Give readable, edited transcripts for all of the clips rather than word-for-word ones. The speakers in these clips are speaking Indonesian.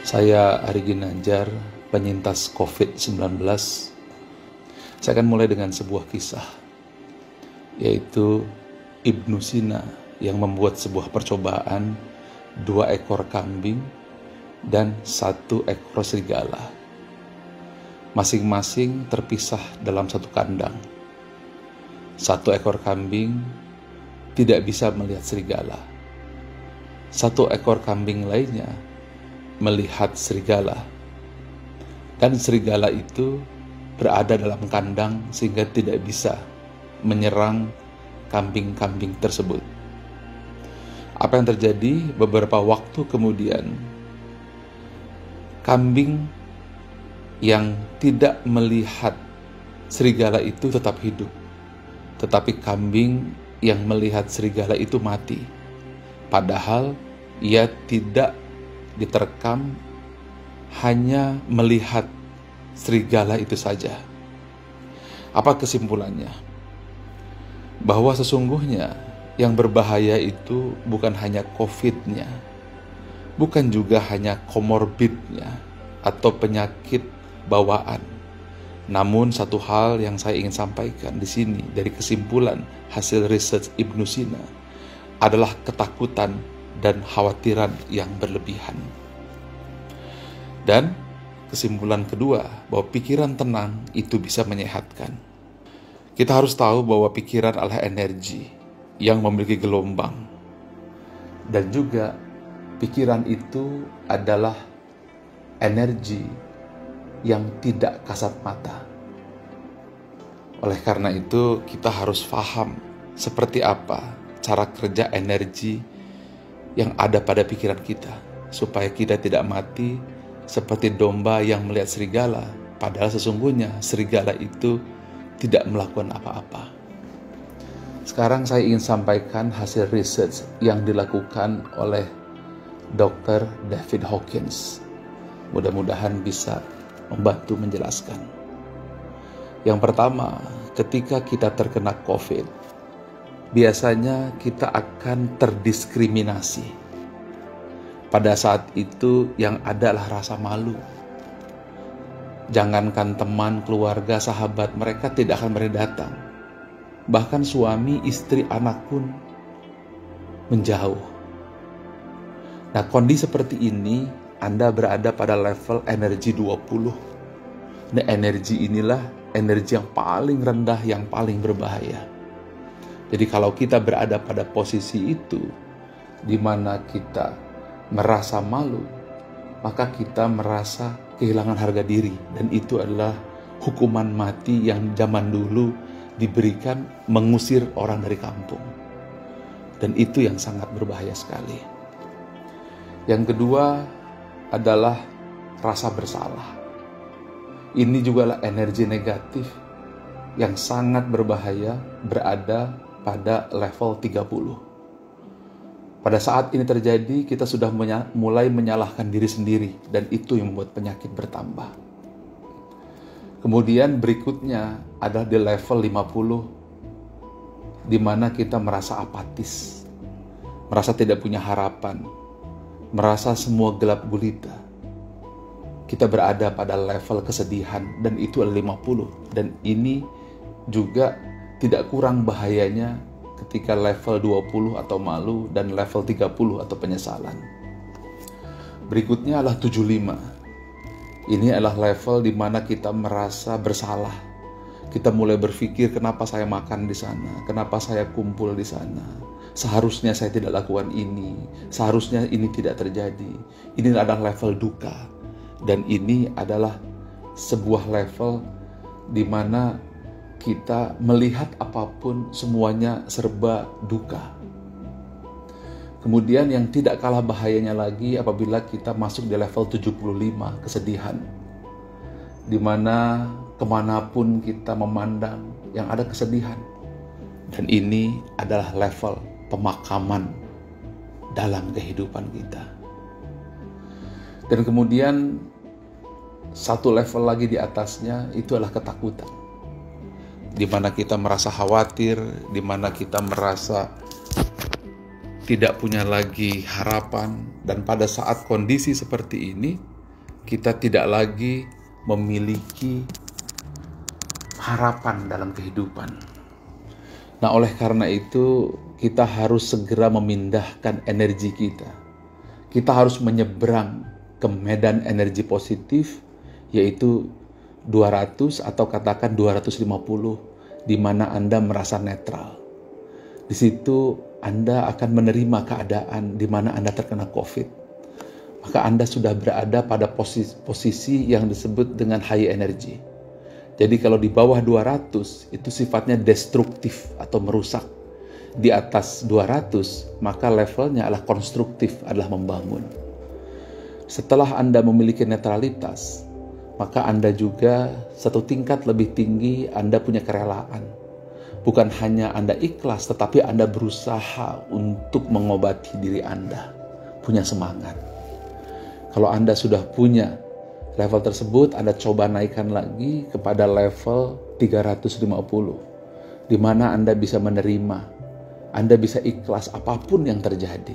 Saya Ari Ginanjar, penyintas COVID-19. Saya akan mulai dengan sebuah kisah, yaitu Ibnu Sina yang membuat sebuah percobaan 2 ekor kambing dan 1 ekor serigala. Masing-masing terpisah dalam satu kandang. 1 ekor kambing tidak bisa melihat serigala. 1 ekor kambing lainnya melihat serigala, dan serigala itu berada dalam kandang sehingga tidak bisa menyerang kambing-kambing tersebut. Apa yang terjadi? Beberapa waktu kemudian, kambing yang tidak melihat serigala itu tetap hidup, tetapi kambing yang melihat serigala itu mati, padahal ia tidak diterkam, hanya melihat serigala itu saja. Apa kesimpulannya? Bahwa sesungguhnya yang berbahaya itu bukan hanya COVID-nya, bukan juga hanya komorbidnya atau penyakit bawaan. Namun satu hal yang saya ingin sampaikan di sini dari kesimpulan hasil research Ibnu Sina adalah ketakutan dan khawatiran yang berlebihan. Dan kesimpulan kedua, bahwa pikiran tenang itu bisa menyehatkan. Kita harus tahu bahwa pikiran adalah energi yang memiliki gelombang, dan juga pikiran itu adalah energi yang tidak kasat mata. Oleh karena itu, kita harus paham seperti apa cara kerja energi yang ada pada pikiran kita, supaya kita tidak mati seperti domba yang melihat serigala, padahal sesungguhnya serigala itu tidak melakukan apa-apa. Sekarang saya ingin sampaikan hasil research yang dilakukan oleh Dr. David Hawkins. Mudah-mudahan bisa membantu menjelaskan. Yang pertama, ketika kita terkena COVID, biasanya kita akan terdiskriminasi. Pada saat itu yang ada adalah rasa malu. Jangankan teman, keluarga, sahabat, mereka tidak akan datang. Bahkan suami, istri, anak pun menjauh. Nah, kondisi seperti ini Anda berada pada level energi 20. Nah, energi inilah energi yang paling rendah, yang paling berbahaya. Jadi kalau kita berada pada posisi itu, di mana kita merasa malu, maka kita merasa kehilangan harga diri. Dan itu adalah hukuman mati yang zaman dulu diberikan mengusir orang dari kampung. Dan itu yang sangat berbahaya sekali. Yang kedua adalah rasa bersalah. Ini juga adalah energi negatif yang sangat berbahaya, berada pada level 30. Pada saat ini terjadi, kita sudah mulai menyalahkan diri sendiri, dan itu yang membuat penyakit bertambah. Kemudian berikutnya adalah di level 50, di mana kita merasa apatis, merasa tidak punya harapan, merasa semua gelap gulita. Kita berada pada level kesedihan, dan itu adalah 50. Dan ini juga tidak kurang bahayanya ketika level 20 atau malu, dan level 30 atau penyesalan. Berikutnya adalah 75. Ini adalah level di mana kita merasa bersalah. Kita mulai berpikir, kenapa saya makan di sana? Kenapa saya kumpul di sana? Seharusnya saya tidak lakukan ini. Seharusnya ini tidak terjadi. Ini adalah level duka. Dan ini adalah sebuah level di mana kita melihat apapun semuanya serba duka. Kemudian yang tidak kalah bahayanya lagi apabila kita masuk di level 75, kesedihan, di mana kemanapun kita memandang yang ada kesedihan. Dan ini adalah level pemakaman dalam kehidupan kita. Dan kemudian satu level lagi di atasnya itu adalah ketakutan, di mana kita merasa khawatir, di mana kita merasa tidak punya lagi harapan. Dan pada saat kondisi seperti ini, kita tidak lagi memiliki harapan dalam kehidupan. Nah, oleh karena itu kita harus segera memindahkan energi kita. Kita harus menyeberang ke medan energi positif, yaitu 200 atau katakan 250, di mana Anda merasa netral. Di situ Anda akan menerima keadaan di mana Anda terkena COVID. Maka Anda sudah berada pada posisi yang disebut dengan high energy. Jadi kalau di bawah 200 itu sifatnya destruktif atau merusak. Di atas 200 maka levelnya adalah konstruktif, adalah membangun. Setelah Anda memiliki netralitas, maka Anda juga satu tingkat lebih tinggi, Anda punya kerelaan. Bukan hanya Anda ikhlas, tetapi Anda berusaha untuk mengobati diri Anda. Punya semangat. Kalau Anda sudah punya level tersebut, Anda coba naikkan lagi kepada level 350. Di mana Anda bisa menerima, Anda bisa ikhlas apapun yang terjadi.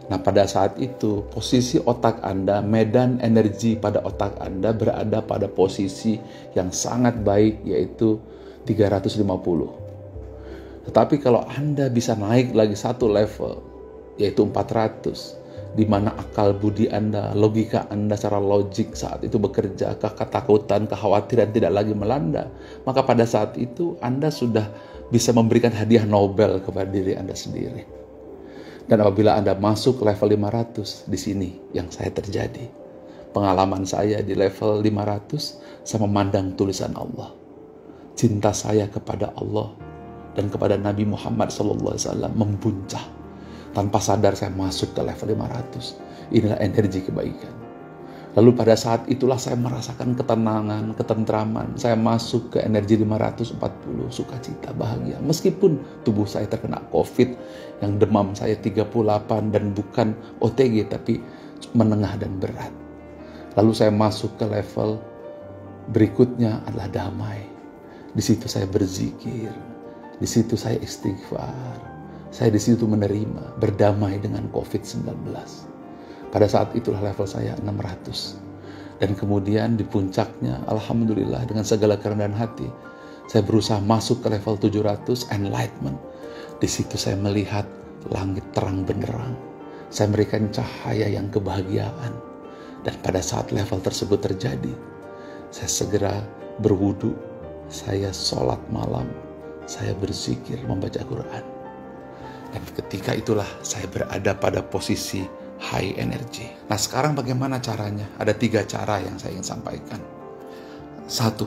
Nah, pada saat itu, posisi otak Anda, medan energi pada otak Anda berada pada posisi yang sangat baik, yaitu 350. Tetapi kalau Anda bisa naik lagi satu level, yaitu 400, di mana akal budi Anda, logika Anda secara logik saat itu bekerja, ketakutan, kekhawatiran tidak lagi melanda, maka pada saat itu Anda sudah bisa memberikan hadiah Nobel kepada diri Anda sendiri. Dan apabila Anda masuk ke level 500, di sini yang saya terjadi. Pengalaman saya di level 500, saya memandang tulisan Allah. Cinta saya kepada Allah dan kepada Nabi Muhammad SAW membuncah. Tanpa sadar saya masuk ke level 500. Inilah energi kebaikan. Lalu pada saat itulah saya merasakan ketenangan, ketentraman. Saya masuk ke energi 540, sukacita, bahagia. Meskipun tubuh saya terkena COVID, yang demam saya 38 dan bukan OTG, tapi menengah dan berat. Lalu saya masuk ke level berikutnya adalah damai. Di situ saya berzikir, di situ saya istighfar, saya di situ menerima, berdamai dengan COVID-19. Pada saat itulah level saya 600. Dan kemudian di puncaknya, alhamdulillah dengan segala kerendahan hati, saya berusaha masuk ke level 700, enlightenment. Di situ saya melihat langit terang benderang. Saya memberikan cahaya yang kebahagiaan. Dan pada saat level tersebut terjadi, saya segera berwudu, saya sholat malam, saya berzikir, membaca Quran. Dan ketika itulah saya berada pada posisi high energy. Nah, sekarang bagaimana caranya? Ada 3 cara yang saya ingin sampaikan. 1,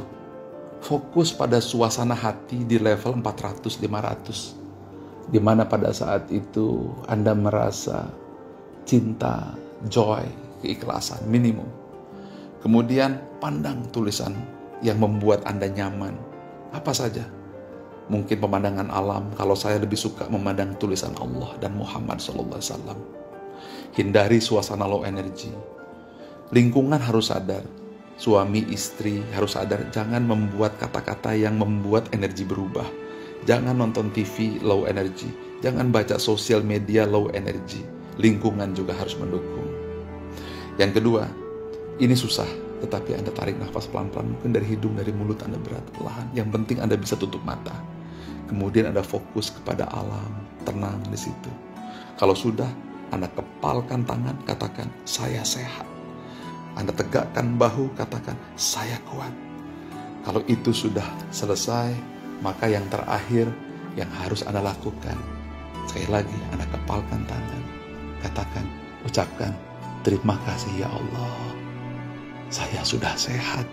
fokus pada suasana hati di level 400-500. Di mana pada saat itu Anda merasa cinta, joy, keikhlasan, minimum. Kemudian pandang tulisan yang membuat Anda nyaman. Apa saja? Mungkin pemandangan alam, kalau saya lebih suka memandang tulisan Allah dan Muhammad SAW. Hindari suasana low energy. Lingkungan harus sadar. Suami, istri harus sadar. Jangan membuat kata-kata yang membuat energi berubah. Jangan nonton TV low energy. Jangan baca sosial media low energy. Lingkungan juga harus mendukung. Yang kedua, ini susah. Tetapi Anda tarik nafas pelan-pelan. Mungkin dari hidung, dari mulut Anda berat perlahan. Yang penting Anda bisa tutup mata. Kemudian Anda fokus kepada alam. Tenang di situ. Kalau sudah, Anda kepalkan tangan, katakan, saya sehat. Anda tegakkan bahu, katakan, saya kuat. Kalau itu sudah selesai, maka yang terakhir yang harus Anda lakukan, sekali lagi Anda kepalkan tangan, katakan, ucapkan, terima kasih ya Allah, saya sudah sehat.